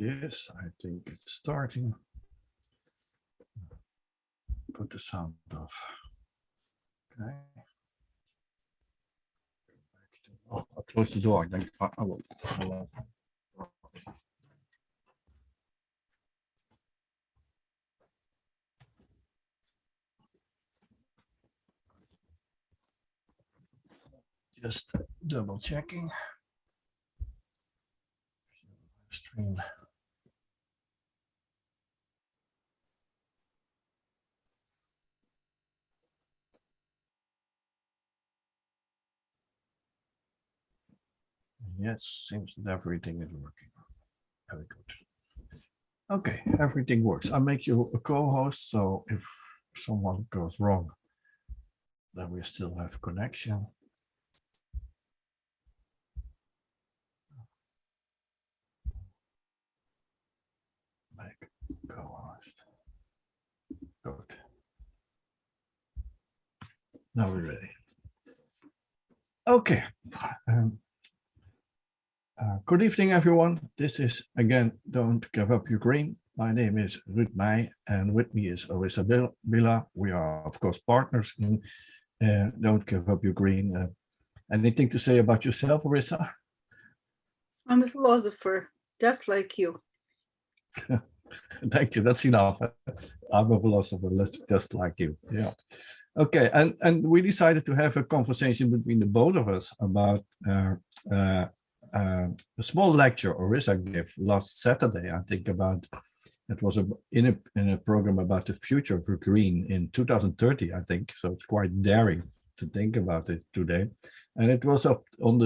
Yes, I think it's starting. Put the sound off. Okay. Oh, I'll close the door. Then I will. Just double checking. Stream. Yes, seems that everything is working. Very good. Okay, everything works. I'll make you a co-host, so if someone goes wrong, then we still have connection. Make co-host. Good. Now we're ready. Okay. Good evening, everyone. This is again Don't Give Up Ukraine. My name is Ruud Meij, and with me is Orysya Bila. We are, of course, partners in Don't Give Up Ukraine. Anything to say about yourself, Orysya? I'm a philosopher, just like you. Thank you. That's enough. I'm a philosopher, just like you. Yeah. Okay. And we decided to have a conversation between the both of us about a small lecture Orysya gave last Saturday. I think about it was in a program about the future of Ukraine in 2030. I think so. It's quite daring to think about it today, and it was on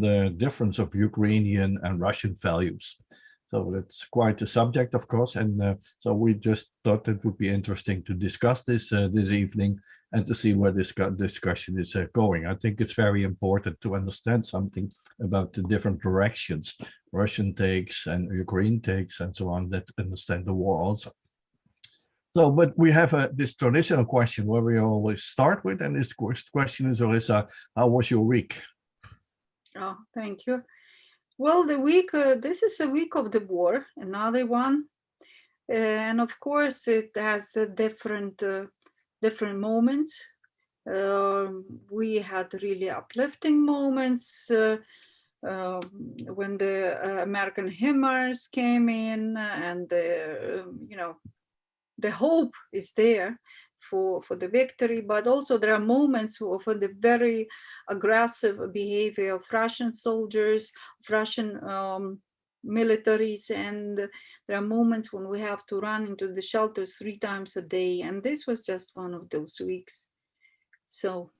the difference of Ukrainian and Russian values. So that's quite a subject, of course, and so we just thought it would be interesting to discuss this this evening and to see where this discussion is going. I think it's very important to understand something about the different directions Russian takes and Ukraine takes and so on, that understand the war also. So, but we have this traditional question where we always start with, and this question is, Orysya, how was your week? Oh, thank you. Well, the week, this is a week of the war, another one. And of course, it has different moments. We had really uplifting moments when the American HIMARS came in, and the hope is there for the victory, but also there are moments for the very aggressive behavior of Russian soldiers, of Russian militaries, and there are moments when we have to run into the shelters 3 times a day, and this was just one of those weeks. So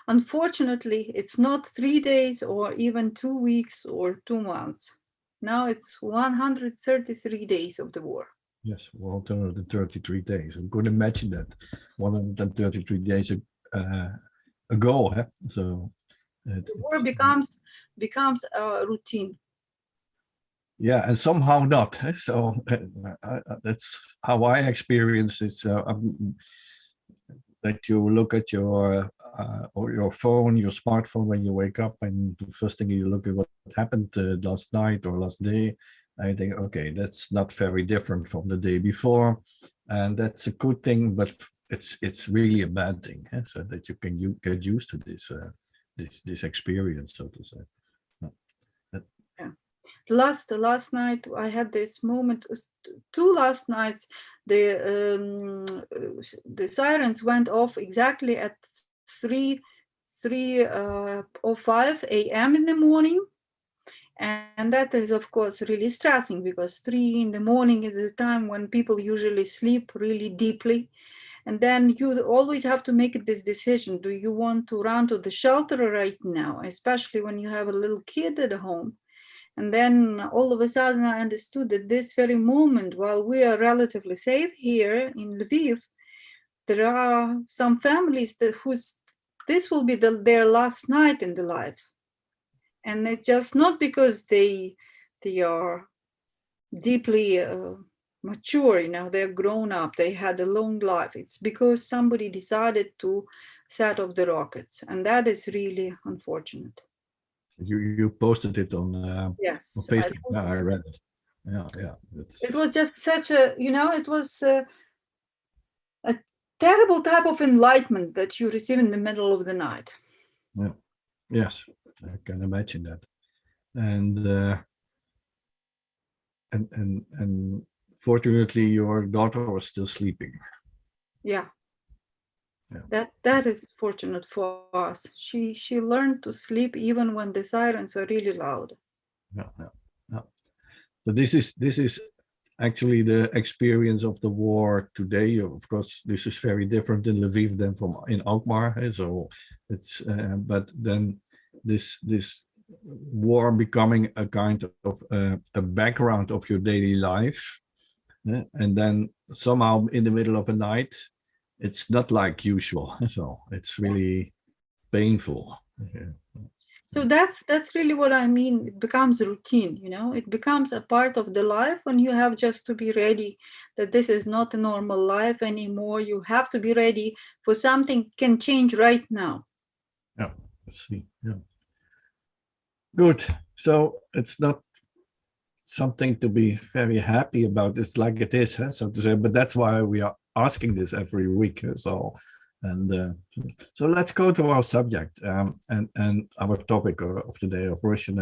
unfortunately, it's not 3 days or even 2 weeks or 2 months. Now it's 133 days of the war. Yes, 133 days. I could imagine that 133 days ago. Huh? So the war becomes a routine. Yeah, and somehow not. So that's how I experience it. That you look at your phone, your smartphone when you wake up, and the first thing you look at what happened last night or last day. I think, okay, that's not very different from the day before, and that's a good thing, but it's really a bad thing. So that you can get used to this experience, so to say. Yeah. The last night I had this moment. 2 last nights, the sirens went off exactly at 3:05 a.m. in the morning. And that is, of course, really stressing, because 3 in the morning is the time when people usually sleep really deeply. And then you always have to make this decision. Do you want to run to the shelter right now, especially when you have a little kid at home? And then all of a sudden I understood that this very moment, while we are relatively safe here in Lviv, there are some families this will be their last night in the life. And it's just not because they are deeply mature, they're grown up, they had a long life. It's because somebody decided to set off the rockets, and that is really unfortunate. You posted it on Yes, Facebook. I read it. Yeah. It was just such a, it was a terrible type of enlightenment that you receive in the middle of the night. Yeah. Yes, I can imagine that. And fortunately, your daughter was still sleeping. Yeah. That is fortunate for us. She learned to sleep even when the sirens are really loud. Yeah. So this is actually the experience of the war today. Of course, this is very different in Lviv than from in Alkmaar. So it's but then this war becoming a kind of a background of your daily life, and then somehow in the middle of a night, it's not like usual. So it's really painful. So that's really what I mean. It becomes routine, it becomes a part of the life when you have just to be ready that this is not a normal life anymore. You have to be ready for something can change right now. Yeah, I see. Yeah. Good. So it's not something to be very happy about. It's like it is, so to say. But that's why we are asking this every week. So, and so let's go to our subject and our topic of today of Russian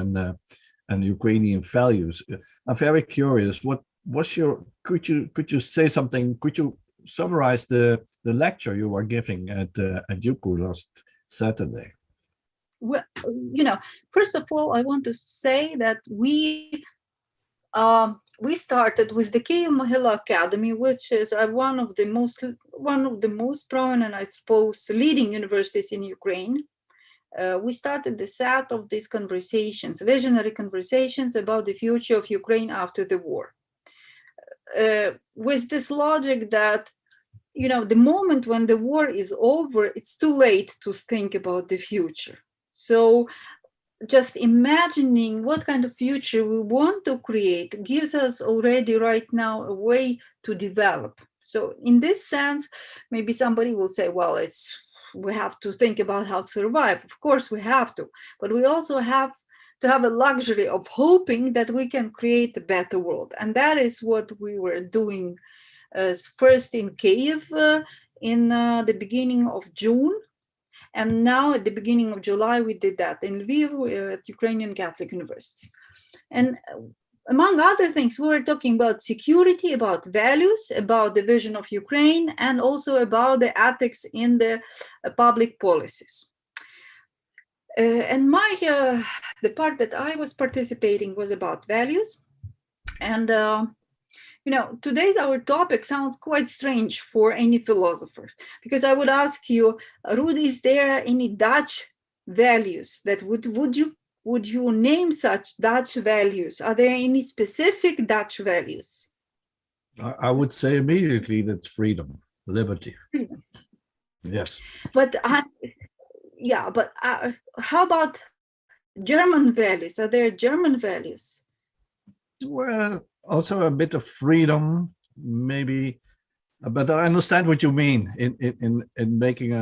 and Ukrainian values. I'm very curious. What's your? Could you say something? Could you summarize the lecture you were giving at Yuku last Saturday? Well, first of all, I want to say that we started with the Kyiv Mahila Academy, which is one of the most prominent, I suppose, leading universities in Ukraine. We started the set of these conversations, visionary conversations about the future of Ukraine after the war, with this logic that the moment when the war is over, it's too late to think about the future. So just imagining what kind of future we want to create gives us already right now a way to develop. So in this sense, maybe somebody will say, well, we have to think about how to survive. Of course we have to, but we also have to have a luxury of hoping that we can create a better world. And that is what we were doing first in Kyiv in the beginning of June. And now at the beginning of July, we did that in Lviv at Ukrainian Catholic University. And among other things, we were talking about security, about values, about the vision of Ukraine, and also about the ethics in the public policies. And the part that I was participating was about values. And today's our topic sounds quite strange for any philosopher, because I would ask you, Ruud, is there any Dutch values that would you name such Dutch values? Are there any specific Dutch values? I would say immediately that's freedom, liberty. Freedom. Yes. But how about German values? Are there German values? Well, also a bit of freedom, maybe, but I understand what you mean in making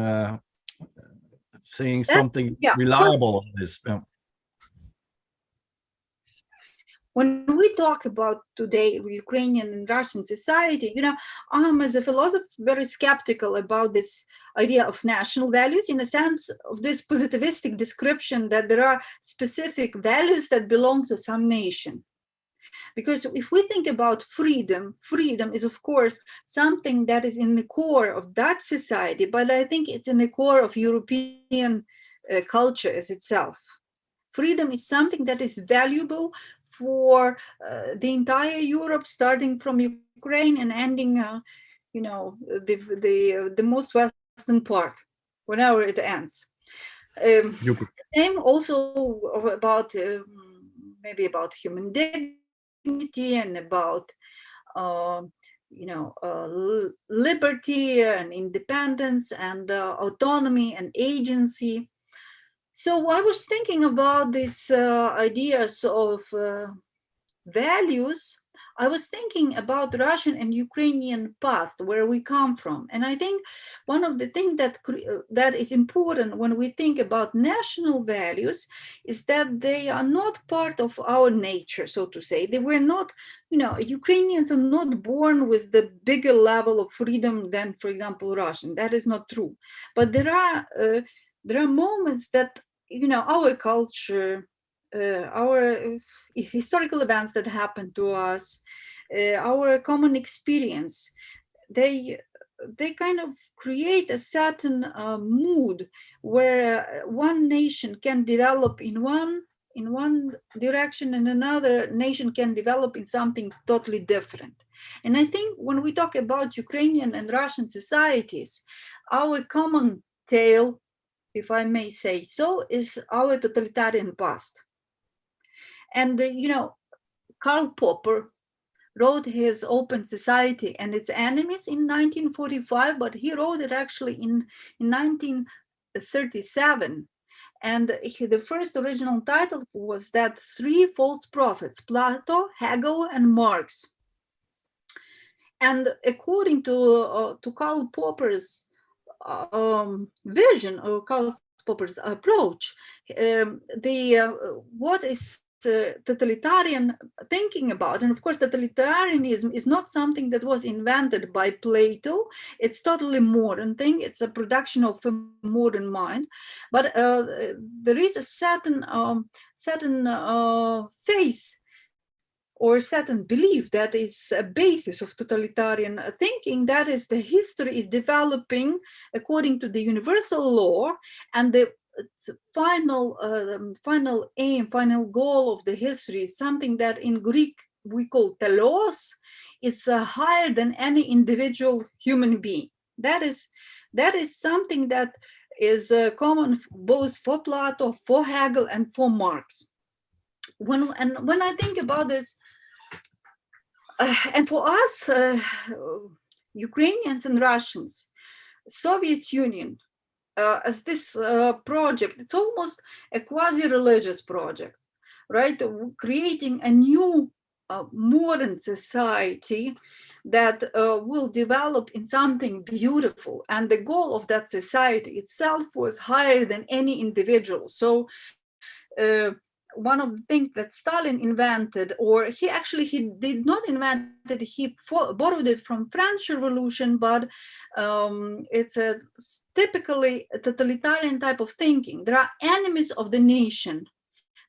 saying something reliable on this. When we talk about today Ukrainian and Russian society, I'm as a philosopher very skeptical about this idea of national values, in a sense of this positivistic description that there are specific values that belong to some nation. Because if we think about freedom is, of course, something that is in the core of Dutch society, but I think it's in the core of European culture as itself. Freedom is something that is valuable for the entire Europe, starting from Ukraine and ending, the most western part, whenever it ends. Same also about maybe about human dignity and about liberty and independence and autonomy and agency. So I was thinking about these ideas of values. I was thinking about Russian and Ukrainian past, where we come from. And I think one of the things that is important when we think about national values is that they are not part of our nature, so to say. They were not, Ukrainians are not born with the bigger level of freedom than, for example, Russian. That is not true. But there are moments that, our culture, our historical events that happened to us, our common experience, they kind of create a certain mood where one nation can develop in one direction and another nation can develop in something totally different. And I think when we talk about Ukrainian and Russian societies, our common tale, if I may say so, is our totalitarian past. And, Karl Popper wrote his Open Society and Its Enemies in 1945, but he wrote it actually in 1937. And the first original title was that Three False Prophets, Plato, Hegel, and Marx. And according to Karl Popper's vision, or Karl Popper's approach, what is totalitarian thinking about, and of course totalitarianism is not something that was invented by Plato. It's totally modern thing. It's a production of a modern mind, but there is a certain phase or certain belief that is a basis of totalitarian thinking, that is the history is developing according to the universal law, and the final aim, final goal of the history is something that in Greek we call telos. It's higher than any individual human being. That is something that is common both for Plato, for Hegel, and for Marx. When I think about this, and for us, Ukrainians and Russians, Soviet Union, as this project, it's almost a quasi-religious project, right? Creating a new modern society that will develop in something beautiful. And the goal of that society itself was higher than any individual. So one of the things that Stalin invented, or he did not invent it, he borrowed it from French Revolution, but it's a typically a totalitarian type of thinking. There are enemies of the nation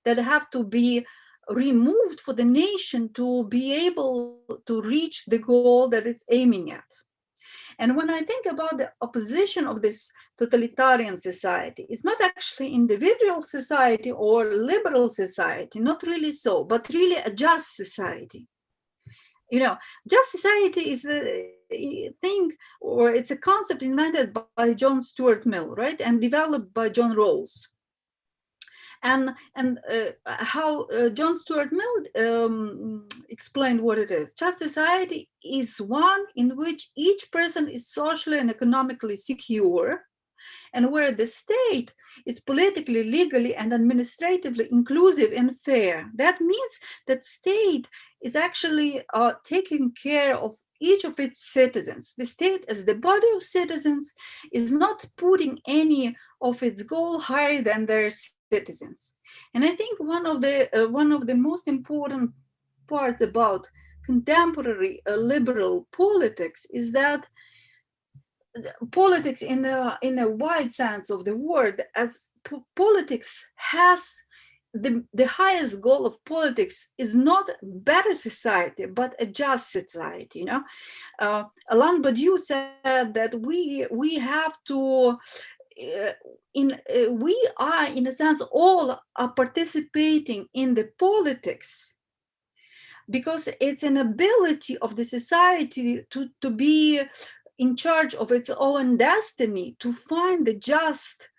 that have to be removed for the nation to be able to reach the goal that it's aiming at. And when I think about the opposition of this totalitarian society, it's not actually individual society or liberal society, not really so, but really a just society. Just society is a thing, or it's a concept invented by John Stuart Mill, right? And developed by John Rawls. And how John Stuart Mill explained what it is. Just society is one in which each person is socially and economically secure, and where the state is politically, legally, and administratively inclusive and fair. That means that state is actually taking care of each of its citizens. The state, as the body of citizens, is not putting any of its goal higher than their citizens. And I think one of the most important parts about contemporary liberal politics is that politics in a wide sense of the word, as politics has the highest goal of politics is not better society, but a just society. Alain Badiou said that we have to we are, in a sense, all are participating in the politics because it's an ability of the society to be in charge of its own destiny, to find the just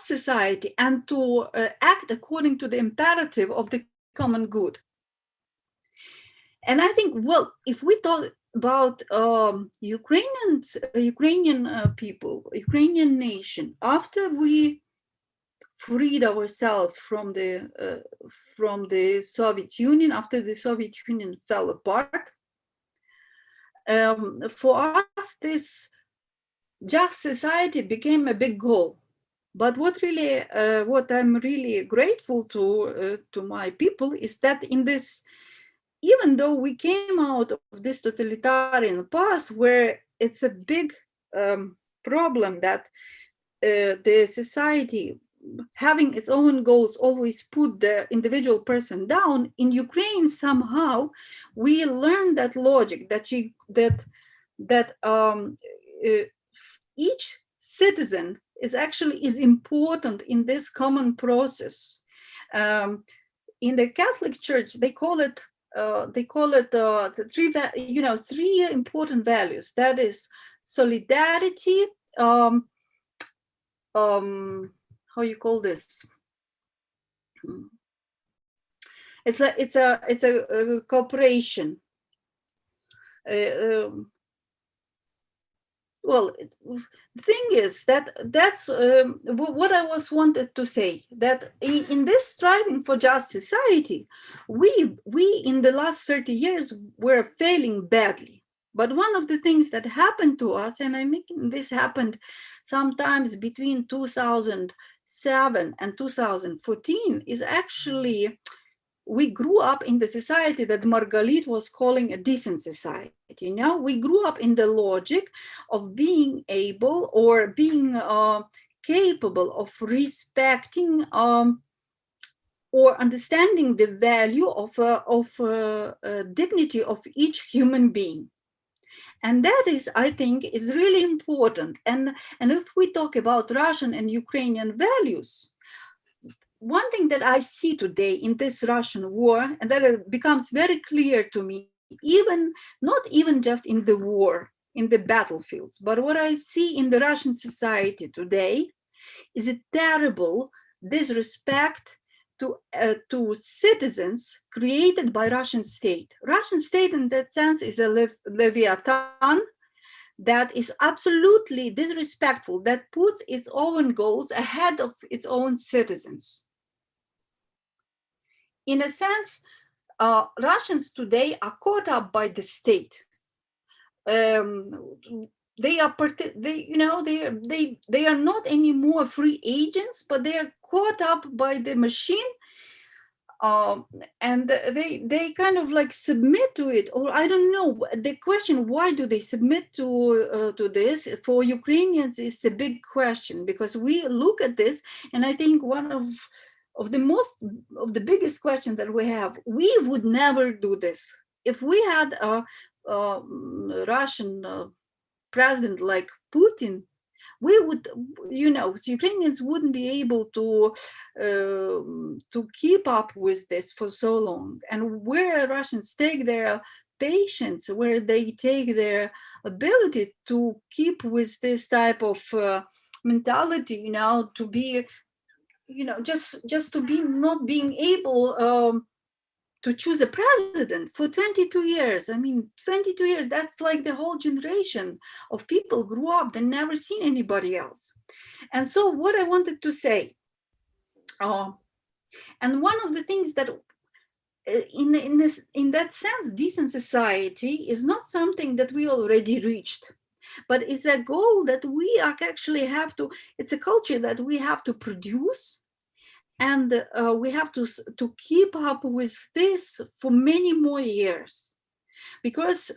society and to act according to the imperative of the common good. And I think, well, if we talk about Ukrainian people, Ukrainian nation, after we freed ourselves from the Soviet Union after the Soviet Union fell apart. For us, this just society became a big goal. But what I'm really grateful to my people is that in this, even though we came out of this totalitarian past where it's a big problem that the society having its own goals always put the individual person down, in Ukraine somehow we learned that logic that each citizen is important in this common process. In the Catholic Church, they call it the three important values. That is solidarity. How you call this? It's a cooperation. Well, the thing is that's what I was wanted to say, that in this striving for just society, we in the last 30 years were failing badly. But one of the things that happened to us, and I mean this happened sometimes between 2007 and 2014, is actually we grew up in the society that Margalit was calling a decent society. You know, we grew up in the logic of being able or being capable of respecting or understanding the value of dignity of each human being. And that is, I think, is really important. And if we talk about Russian and Ukrainian values, one thing that I see today in this Russian war, and that it becomes very clear to me, not even just in the war, in the battlefields, but what I see in the Russian society today is a terrible disrespect to citizens created by Russian state. Russian state in that sense is a leviathan that is absolutely disrespectful, that puts its own goals ahead of its own citizens. In a sense, Russians today are caught up by the state. They are not anymore free agents, but they are caught up by the machine, and they kind of like submit to it. Or I don't know. The question, why do they submit to this? For Ukrainians, is a big question, because we look at this, and I think one of the biggest question that we have, we would never do this. If we had a Russian president like Putin, we would, Ukrainians wouldn't be able to keep up with this for so long. And where Russians take their patience, where they take their ability to keep with this type of mentality, to be, just to be not being able to choose a president for 22 years. I mean, 22 years, that's like the whole generation of people grew up, they never seen anybody else. And so what I wanted to say, and one of the things that in that sense, decent society is not something that we already reached, but it's a goal that we actually have to, it's a culture that we have to produce. And we have to keep up with this for many more years, because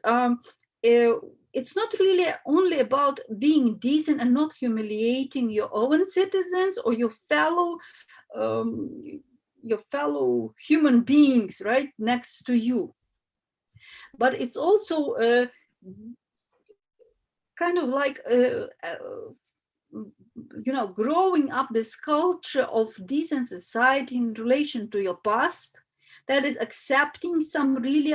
it's not really only about being decent and not humiliating your own citizens or your fellow human beings right next to you, but it's also kind of like growing up this culture of decent society in relation to your past, that is accepting some really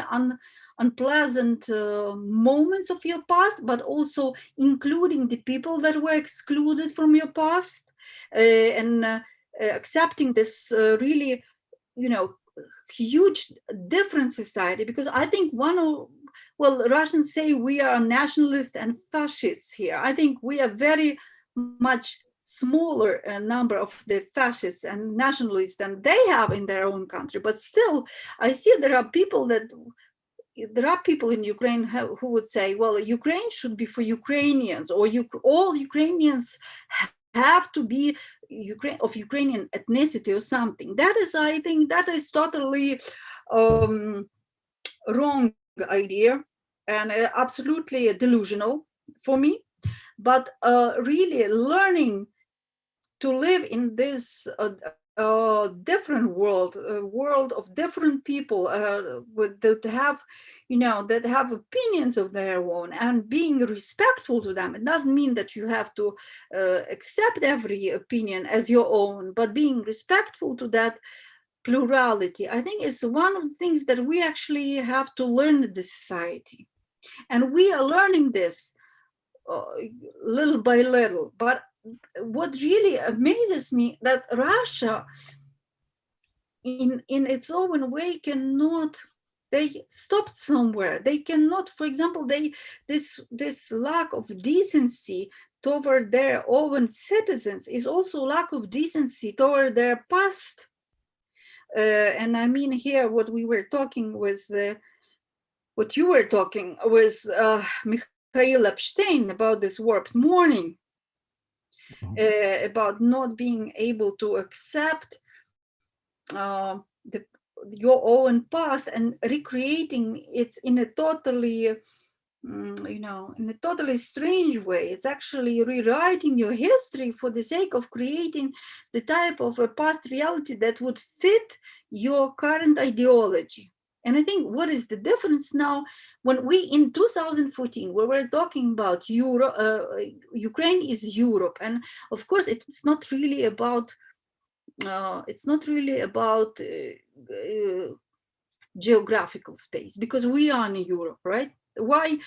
unpleasant moments of your past, but also including the people that were excluded from your past, and accepting this really, huge different society. Because I think Russians say we are nationalists and fascists here. I think we are very much smaller number of the fascists and nationalists than they have in their own country. But still, I see there are people in Ukraine who would say, well, Ukraine should be for Ukrainians, or all Ukrainians have to be of Ukrainian ethnicity or something. That is, I think, that is totally wrong idea and absolutely delusional for me. But really learning to live in this different world, a world of different people that have opinions of their own, and being respectful to them. It doesn't mean that you have to accept every opinion as your own, but being respectful to that plurality, I think, is one of the things that we actually have to learn in the society. And we are learning this little by little. But what really amazes me, that Russia in its own way cannot, they stopped somewhere. They cannot, for example, this lack of decency toward their own citizens is also lack of decency toward their past. And I mean here what we were talking was what you were talking was Mikhail Epstein about this warped morning, about not being able to accept your own past and recreating it in a totally in a totally strange way. It's actually rewriting your history for the sake of creating the type of a past reality that would fit your current ideology. And I think what is the difference now, when we in 2014, we were talking about Ukraine is Europe, and of course it's not really about geographical space, because we are in Europe, right? Why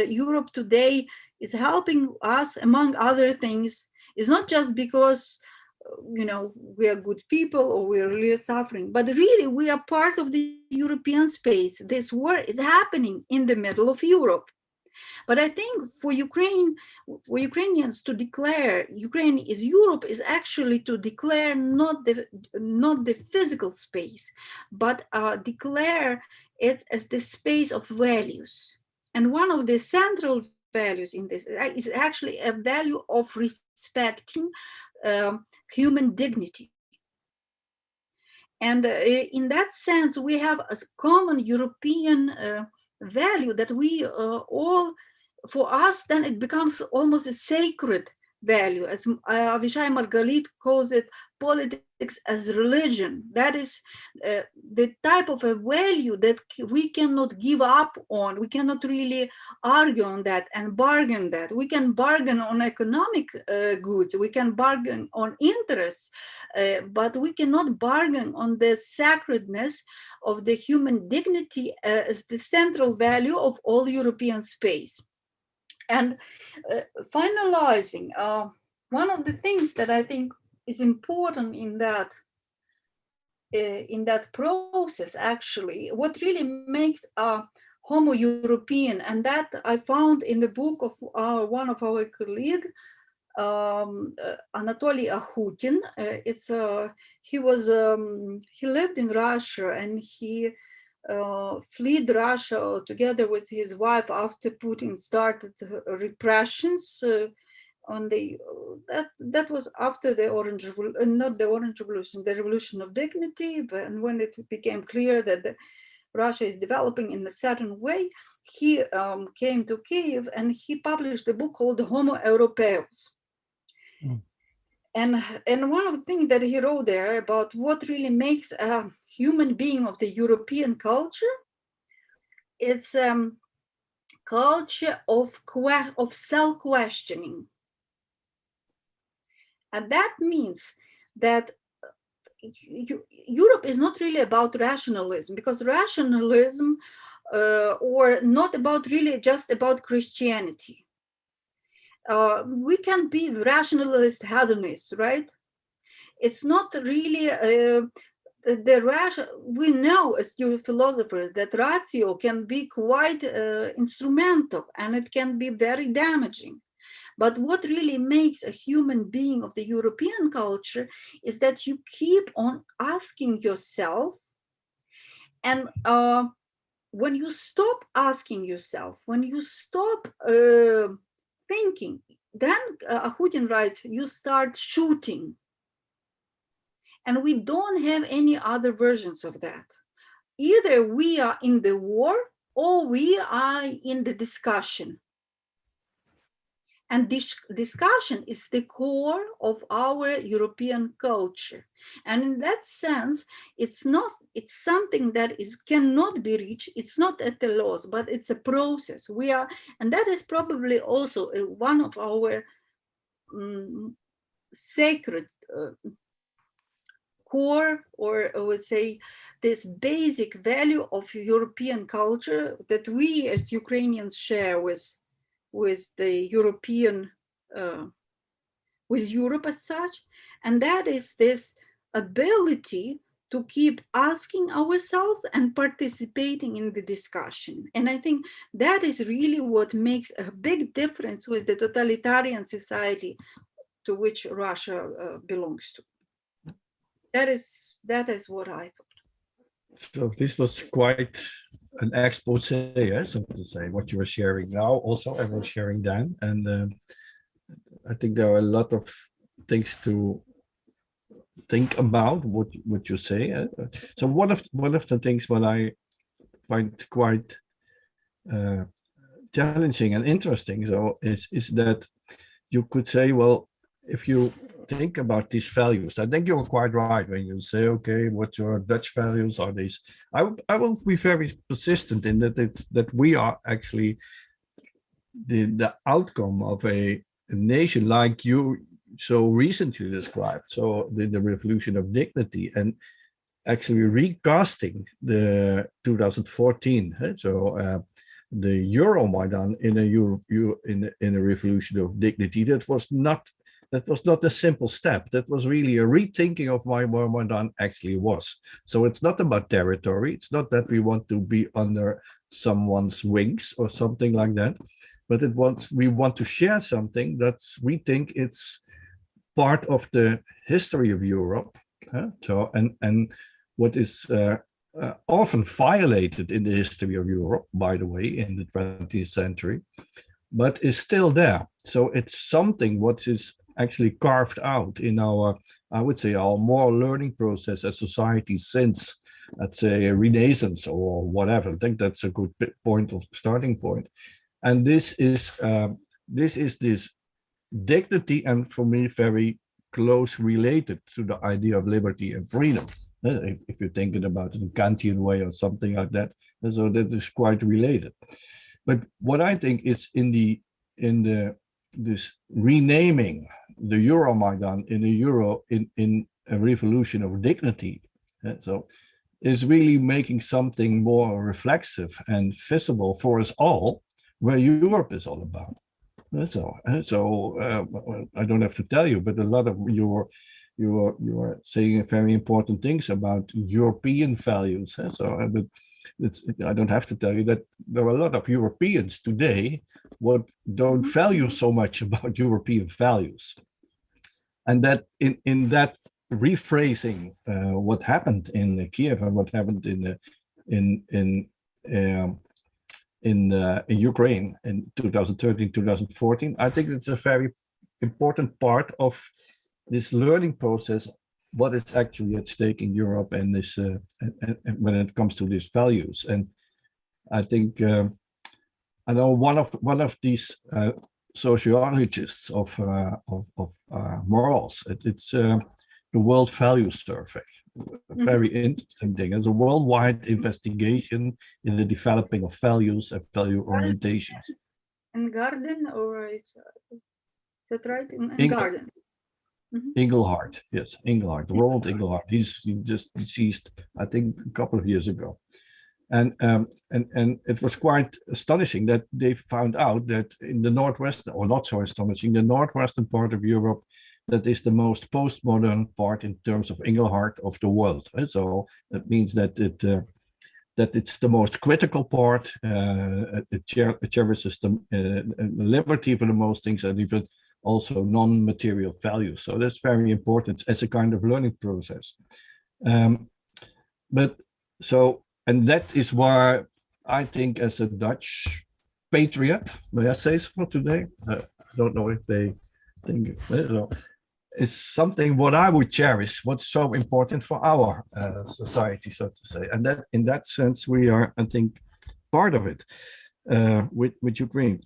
Europe today is helping us, among other things, is not just because we are good people or we are really suffering, but really we are part of the European space. This war is happening in the middle of Europe. But I think for Ukrainians to declare Ukraine is Europe is actually to declare not the physical space, but declare it as the space of values. And one of the central values in this is actually a value of respecting human dignity. And in that sense, we have a common European value that we all, for us, then it becomes almost a sacred value, as Avishai Margalit calls it, politics as religion. That is the type of a value that we cannot give up on. We cannot really argue on that and bargain that. We can bargain on economic goods, we can bargain on interests, but we cannot bargain on the sacredness of the human dignity as the central value of all European space. And finalizing, one of the things that I think is important in that process, actually, what really makes a Homo European, and that I found in the book of one of our colleagues, Anatoly Ahutin. He lived in Russia, and he fled Russia together with his wife after Putin started repressions on that was after the not the Orange Revolution, the Revolution of Dignity. But when it became clear that Russia is developing in a certain way, he came to Kiev and he published a book called Homo Europaeus. And one of the things that he wrote there about what really makes a human being of the European culture, it's culture of self-questioning. And that means that Europe is not really about rationalism, because rationalism or not about really just about Christianity. We can be rationalist hedonists, right? It's not really we know as philosophers that ratio can be quite instrumental, and it can be very damaging. But what really makes a human being of the European culture is that you keep on asking yourself, and when you stop asking yourself, when you stop thinking, then Ahutin writes, you start shooting. And we don't have any other versions of that. Either we are in the war or we are in the discussion. And this discussion is the core of our European culture. And in that sense, it's something that cannot be reached. It's not at a loss, but it's a process. And that is probably also one of our sacred core, or I would say this basic value of European culture that we as Ukrainians share with the European, with Europe as such. And that is this ability to keep asking ourselves and participating in the discussion. And I think that is really what makes a big difference with the totalitarian society to which Russia belongs to. That is what I thought. So this was quite an expose, so to say, what you were sharing now. Also, I was sharing then, and I think there are a lot of things to think about what you say. So one of the things what I find quite challenging and interesting, so is that you could say, well, if you think about these values, I think you're quite right when you say, okay, what your Dutch values are these. I will be very persistent in that we are actually the outcome of a nation like you so recently described. So the revolution of dignity, and actually recasting the 2014. So the Euromaidan in a revolution of dignity. That was not a simple step. That was really a rethinking of what Maidan actually was. So it's not about territory. It's not that we want to be under someone's wings or something like that, but we want to share something we think it's part of the history of Europe. So and what is often violated in the history of Europe, by the way, in the 20th century, but is still there. So it's something what is actually carved out in our, I would say, our moral learning process as society since, let's say, a Renaissance or whatever. I think that's a good starting point. And this is this dignity, and for me, very close related to the idea of liberty and freedom. If you're thinking about it in Kantian way or something like that, and so that is quite related. But what I think is in this renaming the Euromaidan in a revolution of dignity, so is really making something more reflexive and visible for us all, where Europe is all about. So I don't have to tell you, but a lot of you are saying very important things about European values. So, but I don't have to tell you that there are a lot of Europeans today what don't value so much about European values, and that in that rephrasing what happened in Kiev and what happened in Ukraine in 2013, 2014, I think it's a very important part of this learning process, what is actually at stake in Europe and this and when it comes to these values. And I think I know one of these sociologists of morals. It's the World Values Survey. A very interesting thing. It's a worldwide investigation in the developing of values and value orientations. In Garden, or is that right? In Garden. Engelhardt, yes, Engelhardt, Roland Engelhardt. He just deceased, I think, a couple of years ago, and it was quite astonishing that they found out that in the northwest, or not so astonishing, the northwestern part of Europe, that is the most postmodern part in terms of Engelhardt of the world. And so that means that that it's the most critical part. It cherishes the liberty for the most things, and even also non-material values. So that's very important as a kind of learning process. And that is why I think, as a Dutch patriot, may I say so today? I don't know if they think so. It's something what I would cherish, what's so important for our society, so to say. And that, in that sense, we are, I think, part of it with Ukraine.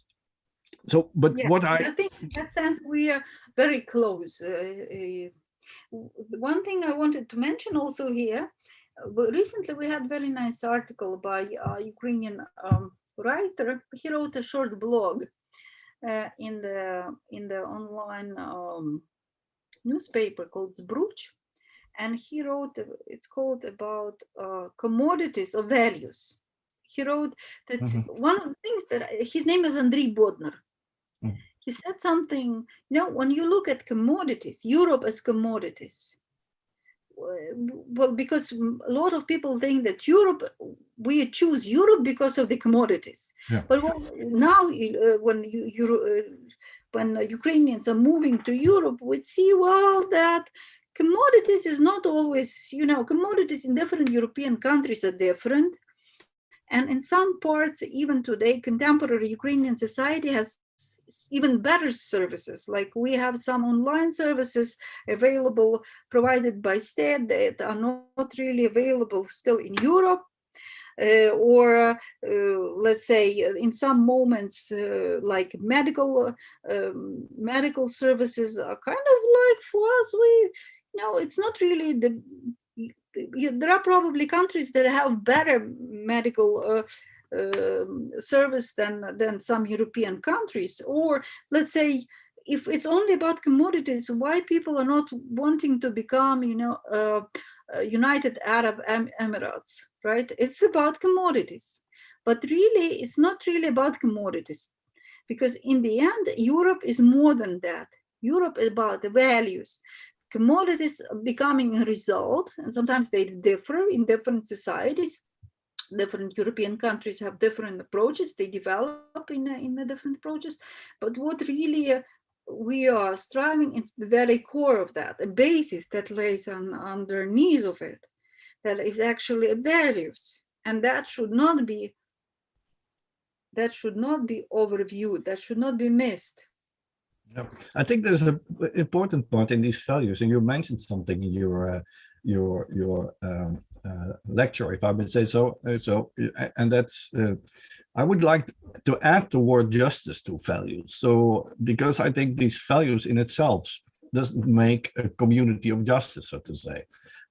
So, but yeah, what I think in that sense we are very close. One thing I wanted to mention also here, recently we had a very nice article by a Ukrainian writer. He wrote a short blog in the online newspaper called Zbruch, and he wrote, it's called about commodities of values. He wrote that one of the things that, his name is Andriy Bodnar. He said something, when you look at commodities, Europe as commodities, well, because a lot of people think that Europe, we choose Europe because of the commodities. Yeah. But now when Ukrainians are moving to Europe, we see, well, that commodities is not always, commodities in different European countries are different. And in some parts, even today, contemporary Ukrainian society has even better services. Like we have some online services available, provided by state, that are not really available still in Europe. Let's say in some moments, like medical services are kind of like, for us, it's not really there are probably countries that have better medical service than some European countries. Or let's say, if it's only about commodities, why people are not wanting to become, United Arab Emirates, right? It's about commodities, but really, it's not really about commodities, because in the end, Europe is more than that. Europe is about the values. Commodities becoming a result, and sometimes they differ in different societies. Different European countries have different approaches. They develop in the different approaches. But what really we are striving in the very core of that, a basis that lays underneath of it, that is actually values, and that should not be overviewed. That should not be missed. Yeah. I think there's an important part in these values, and you mentioned something in your lecture, if I would say so. And that's I would like to add the word justice to values. So because I think these values in itself doesn't make a community of justice, so to say.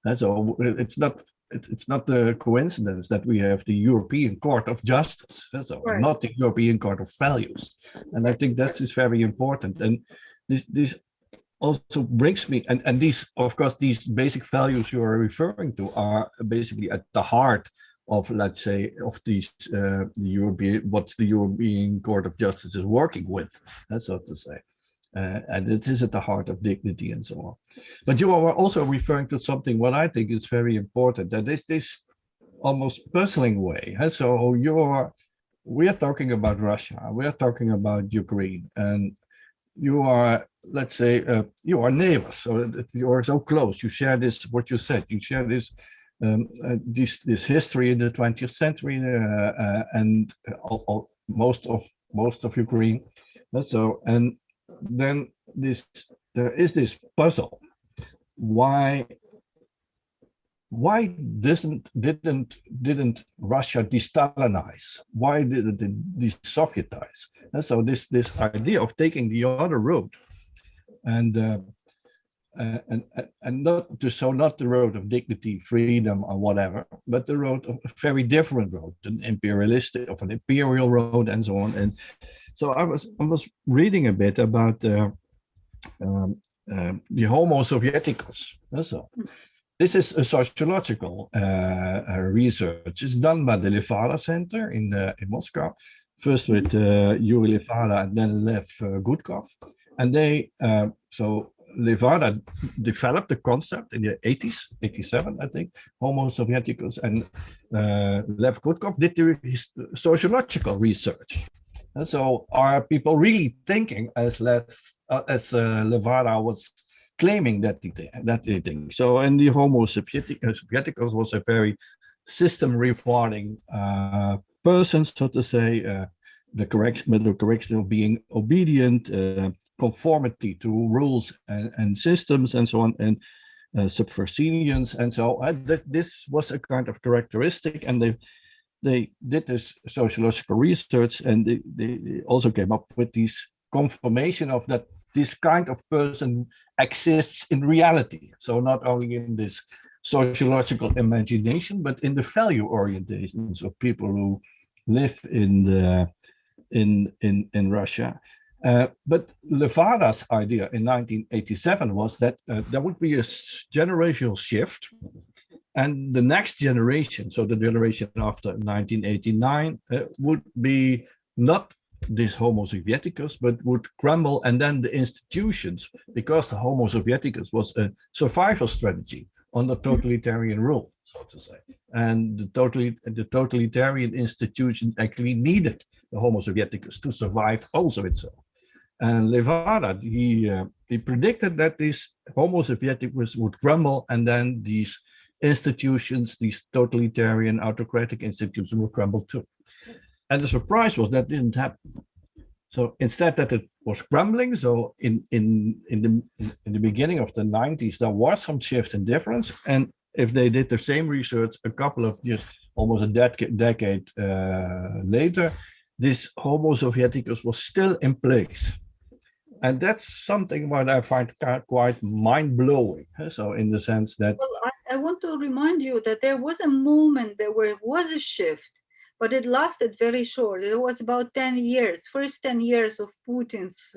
And so it's not a coincidence that we have the European Court of Justice, so right. Not the European Court of Values. And I think that is very important. And this also brings me, and these, of course, these basic values you are referring to are basically at the heart of, let's say, of these what the European Court of Justice is working with, so to say. And it is at the heart of dignity and so on. But you are also referring to something what I think is very important, that is this almost puzzling way. So we are talking about Russia, we are talking about Ukraine, and you are, let's say, you are neighbors, so you are so close. You share this, what you said, you share this this history in the 20th century, and most of Ukraine. So, and then there is this puzzle. Why didn't Russia de-Stalinize? Why did it de-Sovietize? And so this idea of taking the other road, and not the road of dignity, freedom, or whatever, but the road of a very different road, an imperial road, and so on. And so I was reading a bit about the Homo Sovieticus. So this is a sociological research. It's done by the Lefala Center in Moscow, first with Yuri Lefala and then Lev Gudkov. And they Levada developed the concept in the 80s, 87, I think, Homo Sovieticus, and Lev Gutkov did his sociological research. And so are people really thinking as Levada was claiming that they think? So, and the Homo Sovieticus was a very system rewarding person, so to say, the correction of being obedient, conformity to rules and systems and so on, and subversiveness and so on. This was a kind of characteristic, and they did this sociological research, and they also came up with this confirmation of that this kind of person exists in reality. So not only in this sociological imagination, but in the value orientations of people who live in Russia. But Levada's idea in 1987 was that there would be a generational shift, and the next generation, so the generation after 1989, would be not this Homo Sovieticus, but would crumble, and then the institutions, because the Homo Sovieticus was a survival strategy under totalitarian rule, so to say, and the totalitarian institutions actually needed the Homo Sovieticus to survive also itself. And Levada, he predicted that this Homo Sovieticus would crumble, and then these institutions, these totalitarian autocratic institutions, would crumble too. And the surprise was that didn't happen. So instead that it was crumbling, so in the beginning of the 90s, there was some shift in difference. And if they did the same research a couple of years, almost a decade later, this Homo Sovieticus was still in place. And that's something what I find quite mind-blowing. So in the sense that... Well, I want to remind you that there was a moment where it was a shift, but it lasted very short. It was about 10 years, first 10 years of Putin's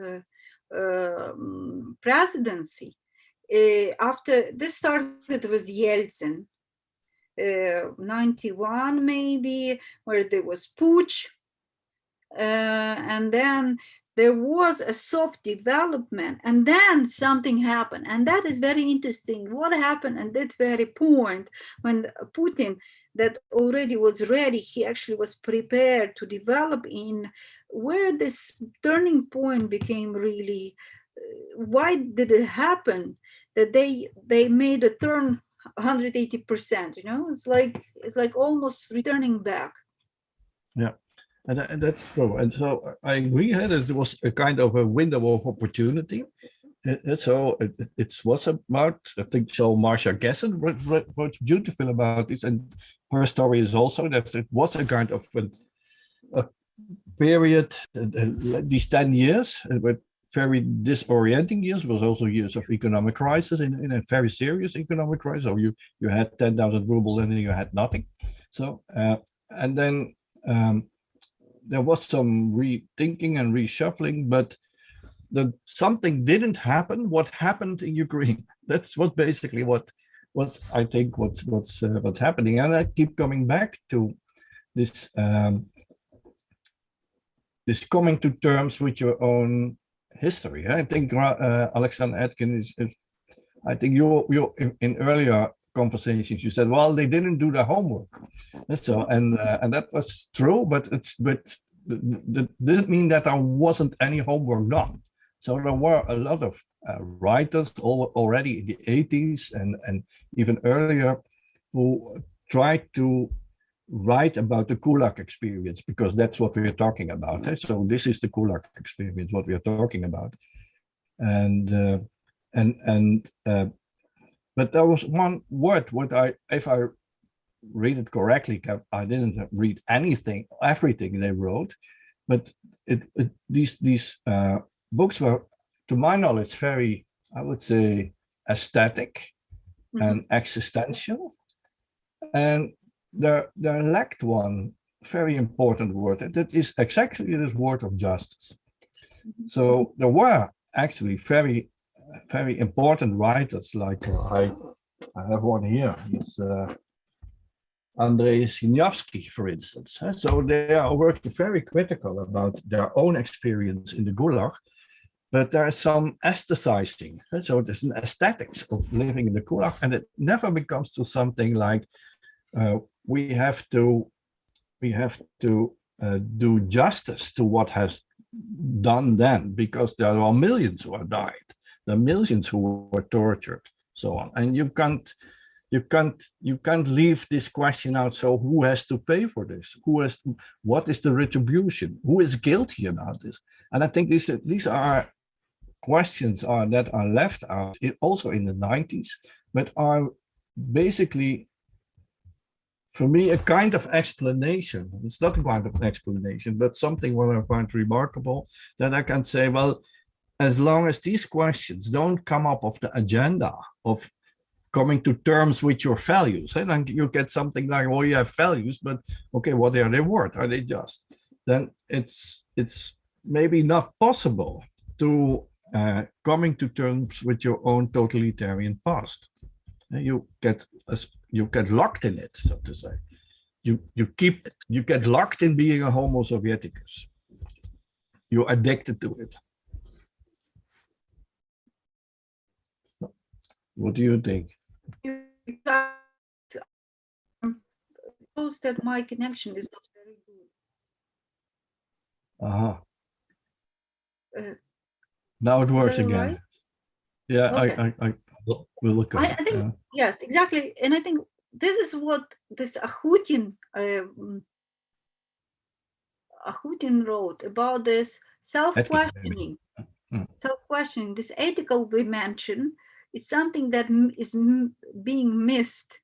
presidency. After this started with Yeltsin, 91 maybe, where there was putsch, and then there was a soft development, and then something happened. And that is very interesting. What happened at that very point when Putin, that already was ready, he actually was prepared to develop in where this turning point became really, why did it happen that they made a turn 180%, you know? It's like almost returning back. Yeah. And that's true. And so I agree that it was a kind of a window of opportunity. So it was about, I think, so Marcia Gessen wrote beautiful about this. And her story is also that it was a kind of a period, these 10 years, but very disorienting years, was also years of economic crisis, in a very serious economic crisis. So you had 10,000 rubles and then you had nothing. So, and then, there was some rethinking and reshuffling, but something didn't happen. What happened in Ukraine? That's what basically what's I think what's happening. And I keep coming back to this this coming to terms with your own history. I think Alexander Etkin is I think you in earlier conversations you said, well, they didn't do the homework. So and that was true, but that doesn't mean that there wasn't any homework done. So there were a lot of writers already in the 80s and even earlier who tried to write about the Kulak experience, because that's what we are talking about. So this is the Kulak experience, what we are talking about. But there was one word, if I read it correctly, I didn't read everything they wrote, but these books were, to my knowledge, very, I would say, aesthetic and existential. And there lacked one very important word, and that is exactly this word of justice. So there were actually very important writers, like I have one here. It's Andrei Sinyavsky, for instance. So they are working very critical about their own experience in the Gulag, but there is some aestheticizing. So there's an aesthetics of living in the Gulag, and it never becomes to something like we have to do justice to what has done then, because there are millions who have died, there are millions who were tortured, so on, and you can't leave this question out. So who has to pay for this? What is the retribution? Who is guilty about this? And I think these are questions that are left out also in the 90s, but are basically, for me, a kind of explanation. It's not a kind of explanation, but something what I find remarkable, that I can say, well, as long as these questions don't come up of the agenda of coming to terms with your values, and then you get something like, well, you have values, but okay, what are they worth? Are they just? Then it's maybe not possible to coming to terms with your own totalitarian past. You get locked in it, so to say. You get locked in being a Homo Sovieticus. You're addicted to it. What do you think? Shows that my connection is not very good. Aha. Now it works again. Right? Yeah, Okay. I will look I at it. think, yes, exactly. And I think this is what this Ahutin wrote about this self-questioning. Self-questioning, this ethical dimension is something that is being missed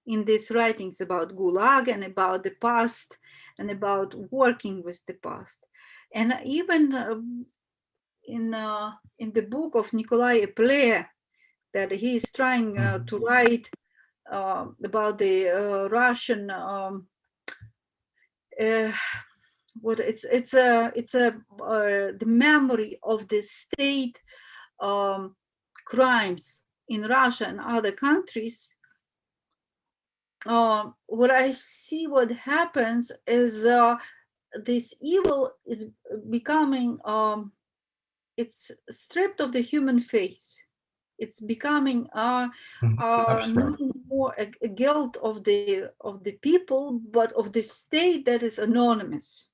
in these writings about Gulag and about the past and about working with the past. And even in the book of Nikolai Eple, that he is trying to write about the Russian the memory of the state crimes in Russia and other countries. What I see, what happens is this evil is becoming, it's stripped of the human face. It's becoming no more a guilt of the people, but of the state that is anonymous.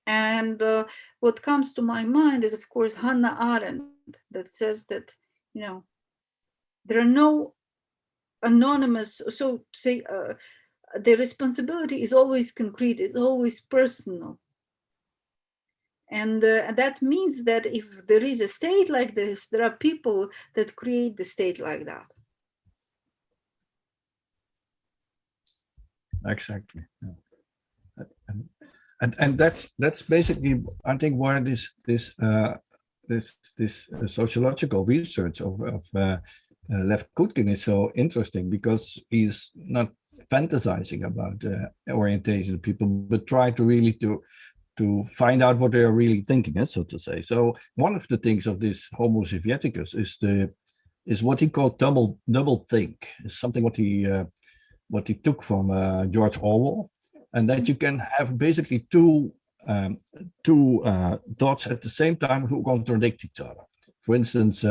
And what comes to my mind is, of course, Hannah Arendt, that says that, you know, there are no anonymous, so to say, the responsibility is always concrete, it's always personal. And that means that if there is a state like this, there are people that create the state like that. Exactly. Yeah. And that's basically, I think, why this sociological research of Lev Kutkin is so interesting, because he's not fantasizing about orientation of people, but try to really to find out what they are really thinking, so to say. So one of the things of this Homo Sovieticus is what he called double think. It's something what he took from George Orwell, and that you can have basically two thoughts at the same time who contradict each other. For instance,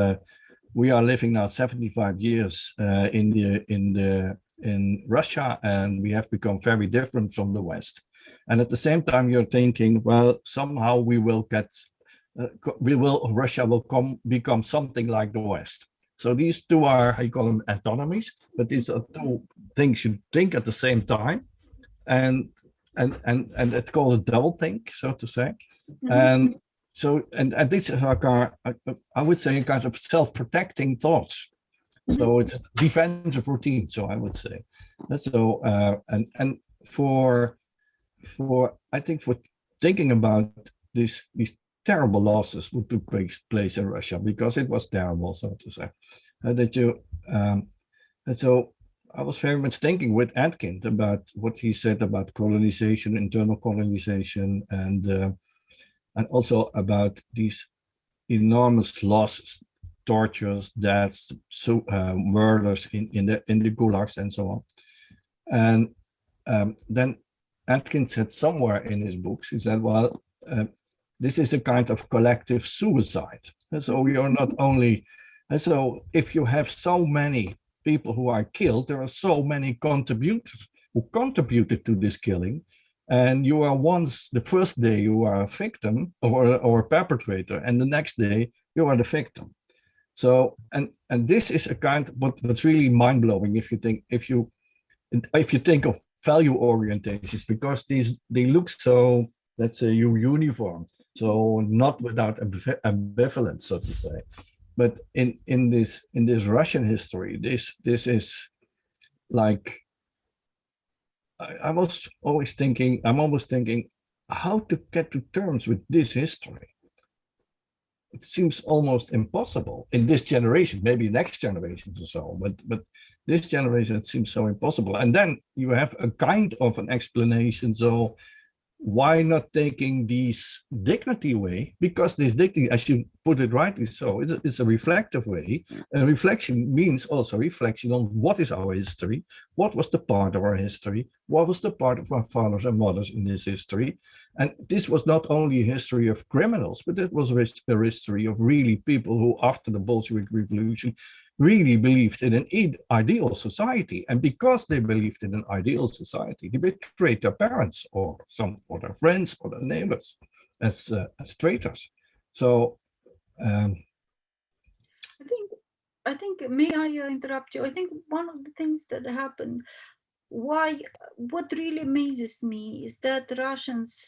we are living now 75 years in Russia, and we have become very different from the West. And at the same time, you're thinking, well, somehow Russia will become something like the West. So these two are, I call them autonomies, but these are two things you think at the same time, and it's called a double think, so to say. And so, and this is like I would say a kind of self-protecting thoughts. So it's a defensive routine. So I would say that's so. And for I think for thinking about these terrible losses which took place in Russia, because it was terrible, so to say, and so I was very much thinking with Atkin about what he said about colonization, internal colonization, and also about these enormous losses, tortures, deaths, murders in the gulags and so on. And then Atkin said somewhere in his books, he said, well, this is a kind of collective suicide. And so you're not only, and so if you have so many people who are killed, there are so many contributors who contributed to this killing. And you are once, the first day you are a victim or a perpetrator, and the next day you are the victim. So, and this is a kind of what's really mind-blowing if you think of value orientations, because they look so, let's say, uniform, so not without ambivalence, so to say. But in this Russian history, this is like, I'm always thinking how to get to terms with this history. It seems almost impossible in this generation, maybe next generations or so, but this generation, it seems so impossible. And then you have a kind of an explanation. So why not taking this dignity away? Because this dignity, as you put it rightly so, it's a reflective way. And reflection means also reflection on what is our history, what was the part of our history, what was the part of our fathers and mothers in this history. And this was not only a history of criminals, but it was a history of really people who, after the Bolshevik Revolution, really believed in an ideal society. And because they believed in an ideal society, they betrayed their parents or their friends or their neighbors as traitors. So I think, may I interrupt you? I think one of the things that happened, what really amazes me is that Russians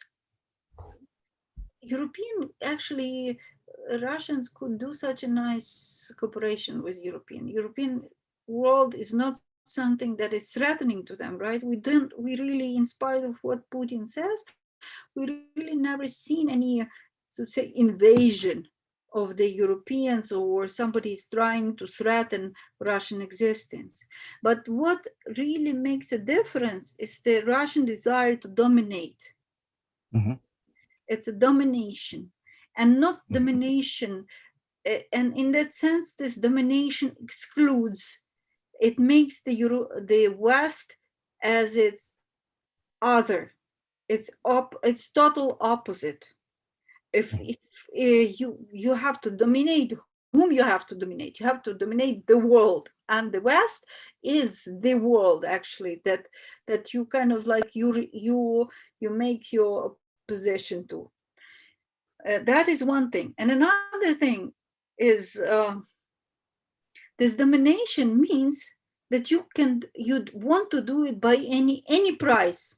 could do such a nice cooperation with European world is not something that is threatening to them, right? We really, in spite of what Putin says, we really never seen any, so to say, invasion of the Europeans, or somebody is trying to threaten Russian existence. But what really makes a difference is the Russian desire to dominate. Mm-hmm. It's a domination, and not domination. And in that sense, this domination excludes. It makes the West as its other. It's total opposite. If you have to dominate, whom you have to dominate? You have to dominate the world, and the West is the world, actually, that you kind of like you make your position to. That is one thing. And another thing is this domination means that you'd want to do it by any price.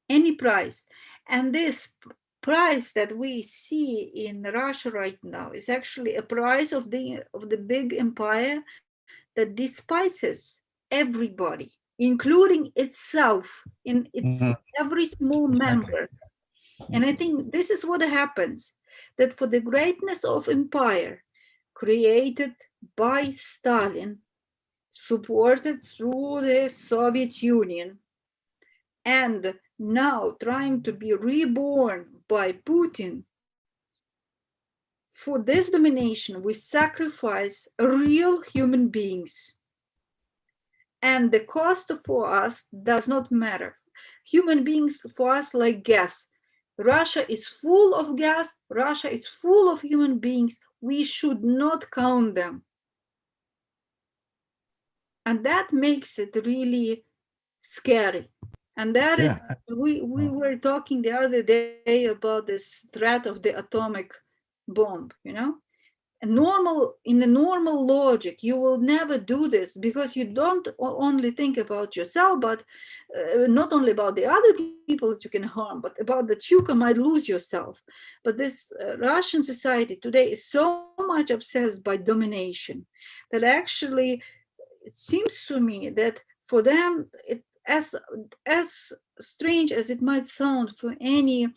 Any price. And this price that we see in Russia right now is actually a price of the big empire that despises everybody, including itself, in its every small member. And I think this is what happens, that for the greatness of empire created by Stalin, supported through the Soviet Union, and now trying to be reborn by Putin, for this domination, we sacrifice real human beings. And the cost for us does not matter. Human beings for us like gas. Russia is full of gas. Russia is full of human beings. We should not count them. And that makes it really scary. And that is, we were talking the other day about this threat of the atomic bomb, you know? In the normal logic, you will never do this, because you don't only think about yourself, but not only about the other people that you can harm, but about that you might lose yourself. But this Russian society today is so much obsessed by domination that actually it seems to me that for them, as strange as it might sound for any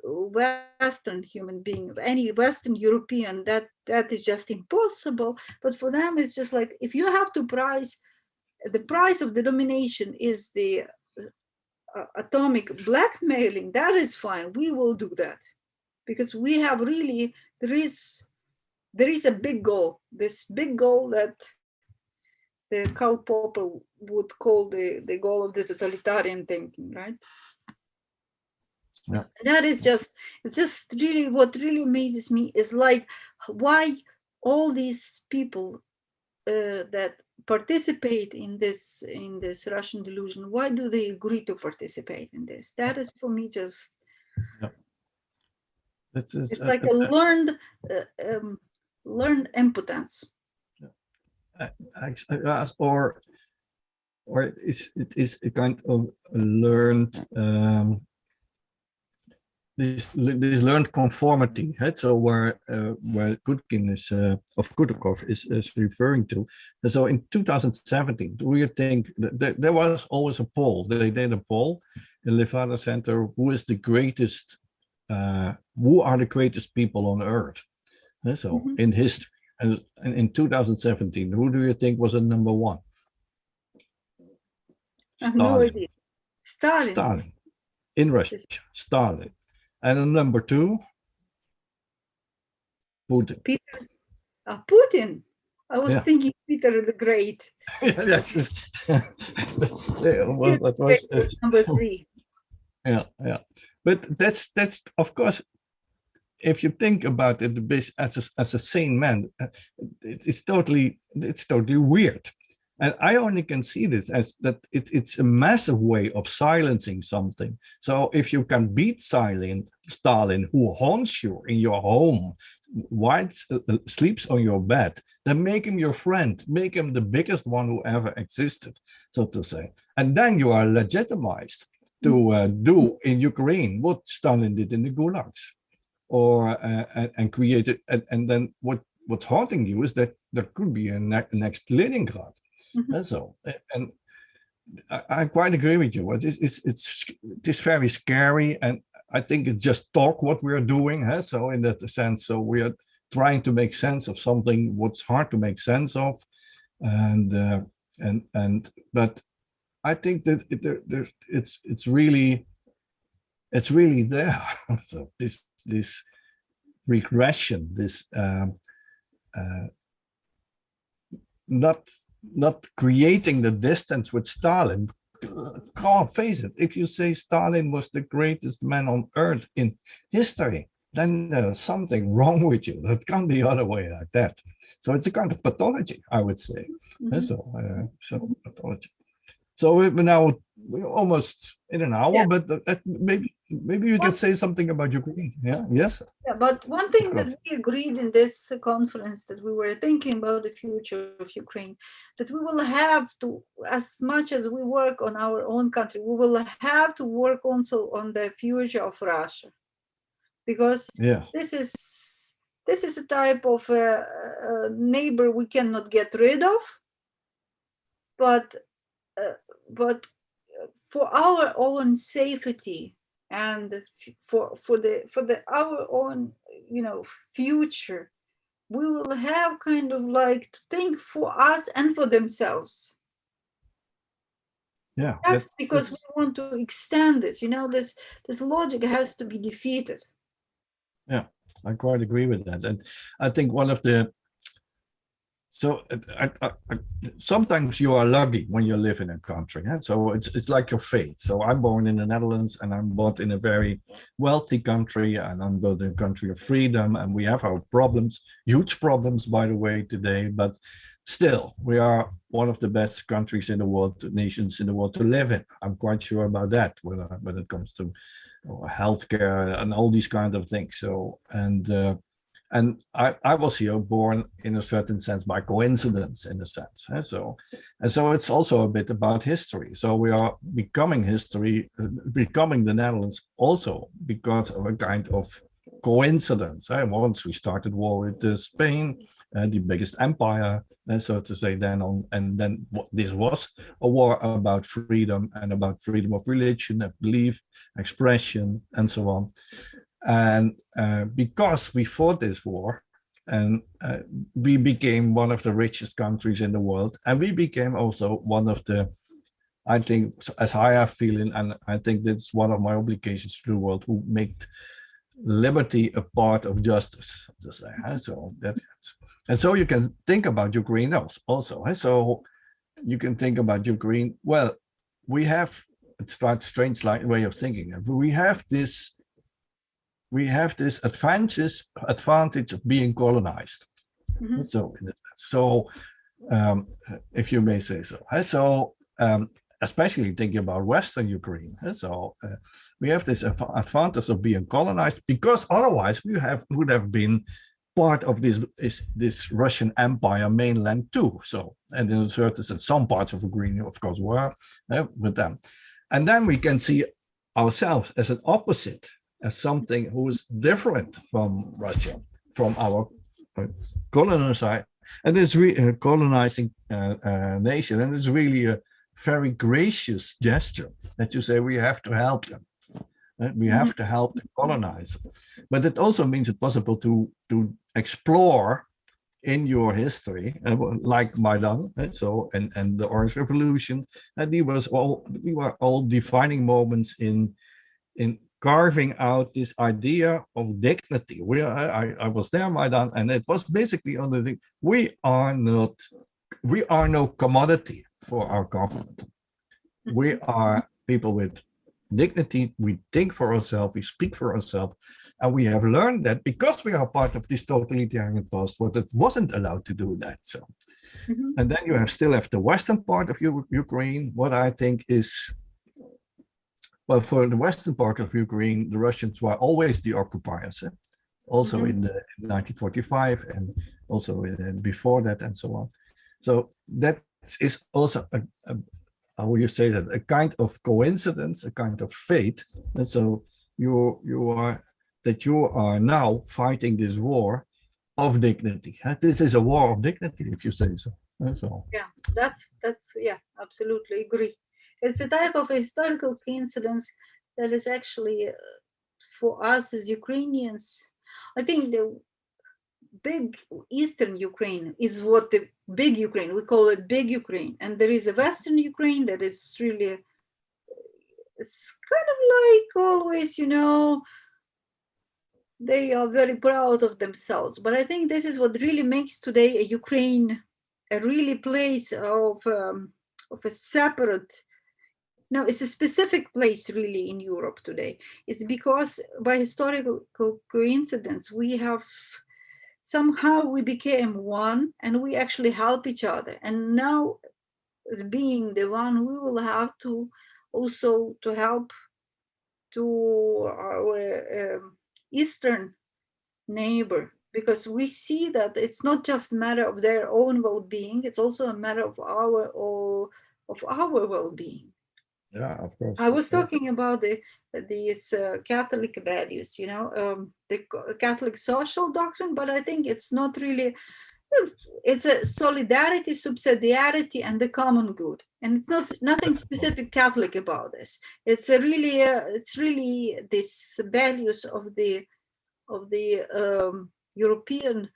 Western human being, any Western European, that is just impossible. But for them, it's just like, if you have to the price of the domination is the atomic blackmailing, that is fine. We will do that, because we have really, there is a big goal, this big goal that the Karl Popper would call the goal of the totalitarian thinking, right? Yeah. That is just, it's just really, what really amazes me is like why all these people that participate in this Russian delusion, why do they agree to participate in this? That is for me just, Yeah. it's like a learned impotence. Or it is a kind of learned this learned conformity. Right? So where Kutkin is of Kutukov is referring to. And so in 2017, do you think that there was always a poll? They did a poll in Levada Center. Who is the greatest? Who are the greatest people on earth? And so in history, and in 2017, who do you think was a number one? I have no idea. Stalin. Stalin. In Russia, Stalin. And number two, Putin. Putin. I was thinking Peter the Great. That was number three. Yeah. But that's of course, if you think about it as a sane man, it's totally weird. And I only can see this as that it's a massive way of silencing something. So if you can beat Stalin, who haunts you in your home, sleeps on your bed, then make him your friend, make him the biggest one who ever existed, so to say. And then you are legitimized to do in Ukraine what Stalin did in the gulags, or and created. And then what's haunting you is that there could be a next Leningrad. And so, and I quite agree with you. It's very scary, and I think it's just talk what we are doing. So in that sense, so we are trying to make sense of something what's hard to make sense of, but I think that it's really there. So this regression, this not creating the distance with Stalin. Come on, face it. If you say Stalin was the greatest man on earth in history, then there's something wrong with you. That can't be the other way like that. So it's a kind of pathology, I would say. So pathology. So we're almost in an hour, but maybe you can say something about Ukraine. Yeah. Yes. Yeah, but one thing that we agreed in this conference, that we were thinking about the future of Ukraine, that we will have to, as much as we work on our own country, we will have to work also on the future of Russia, because this is a type of neighbor we cannot get rid of, but for our own safety and for our own future, we will have kind of like to think for us and for themselves. Yeah, just because we want to extend this, this logic has to be defeated. Yeah, I quite agree with that. And I think one of the sometimes you are lucky when you live in a country. So it's like your fate. So I'm born in the Netherlands, and I'm born in a very wealthy country, and I'm born in a country of freedom, and we have our problems, huge problems, by the way, today. But still, we are one of the best countries in the world, nations in the world to live in. I'm quite sure about that when it comes to healthcare and all these kind of things. So and I was here born in a certain sense by coincidence, in a sense. So it's also a bit about history. So we are becoming becoming the Netherlands also because of a kind of coincidence. Once we started war with Spain, the biggest empire, so to say, then this was a war about freedom and about freedom of religion, of belief, expression, and so on. And because we fought this war, and we became one of the richest countries in the world, and we became also one of the, I think, as I have feeling, and I think that's one of my obligations to the world, who make liberty a part of justice. And so you can think about Ukraine also. So you can think about Ukraine. Well, we have it's quite strange like way of thinking. We have this advantage of being colonized. Mhm. So if you may say so. So especially thinking about Western Ukraine. So we have this advantage of being colonized, because otherwise we would have been part of this Russian Empire mainland too. So, and in certain some parts of Ukraine, of course, were with them. And then we can see ourselves as an opposite, as something who is different from Russia, from our colonizing and it's colonizing nation, and it's really a very gracious gesture that you say we have to help them. We have to help the colonizer, but it also means it's possible to explore in your history, like Maidan, so and the Orange Revolution, and they were all defining moments in carving out this idea of dignity. I was there, Maidan, and it was basically on the thing: we are no commodity for our government. We are people with dignity. We think for ourselves, we speak for ourselves, and we have learned that because we are part of this totalitarian passport that wasn't allowed to do that. So, and then you still have the western part of Ukraine. What I think is, well, for the western part of Ukraine, the Russians were always the occupiers, also in the 1945 and also before that and so on. So that is also how will you say that, a kind of coincidence, a kind of fate. And so you are now fighting this war of dignity. This is a war of dignity, if you say so. So yeah, that's yeah, absolutely agree. It's a type of historical coincidence that is actually for us as Ukrainians. I think the big Eastern Ukraine is what the big Ukraine, we call it big Ukraine, and there is a Western Ukraine that is really, it's kind of like always, they are very proud of themselves. But I think this is what really makes today a Ukraine a really place of a separate, no, it's a specific place really in Europe today. It's because by historical coincidence, somehow we became one, and we actually help each other. And now, being the one, we will have to also to help to our Eastern neighbor, because we see that it's not just a matter of their own well-being, it's also a matter of our well-being. yeah, of course. I was talking about these Catholic values, the Catholic social doctrine, but I think it's not really, it's a solidarity, subsidiarity, and the common good. And it's nothing specific Catholic about this. It's really these values of the European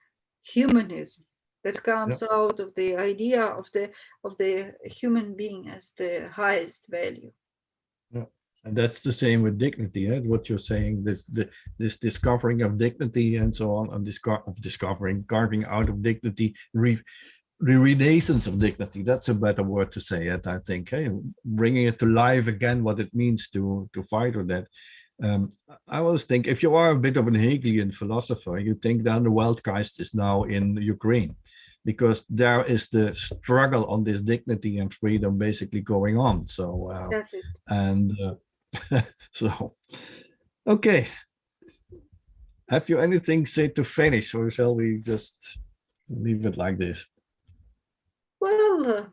humanism that comes out of the idea of the human being as the highest value. Yeah, and that's the same with dignity. What you're saying, this discovering of dignity and so on, and discovering, carving out of dignity, the renaissance of dignity. That's a better word to say it, I think. Bringing it to life again, what it means to fight with that. I always think, if you are a bit of an Hegelian philosopher, you think then the Weltgeist is now in Ukraine, because there is the struggle on this dignity and freedom basically going on. So, That is. and so, okay. Have you anything say to finish, or shall we just leave it like this? Well,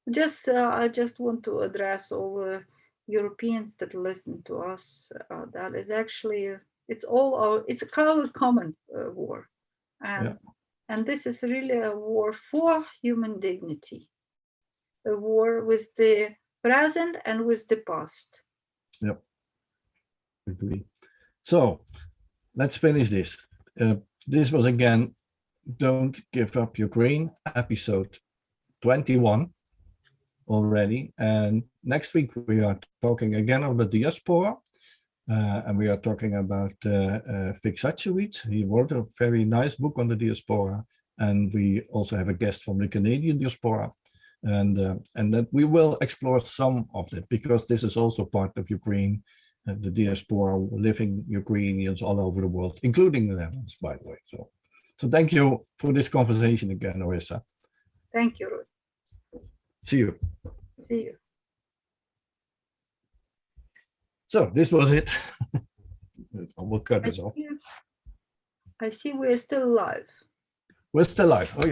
I just want to address all Europeans that listen to us. That is actually, it's a common war, and this is really a war for human dignity, a war with the present and with the past. Yep, agree. So let's finish this. This was again, Don't Give Up Ukraine, episode 21 already. And next week we are talking again of the diaspora. And we are talking about Fiksachewicz. He wrote a very nice book on the diaspora. And we also have a guest from the Canadian diaspora. and that we will explore some of it, because this is also part of Ukraine, the diaspora, living Ukrainians all over the world, including the Netherlands, by the way. So thank you for this conversation again, Orysya. Thank you, Ruud. See you. See you. So this was it. We'll cut this off. I see we're still live. We're still live. Oh, yeah.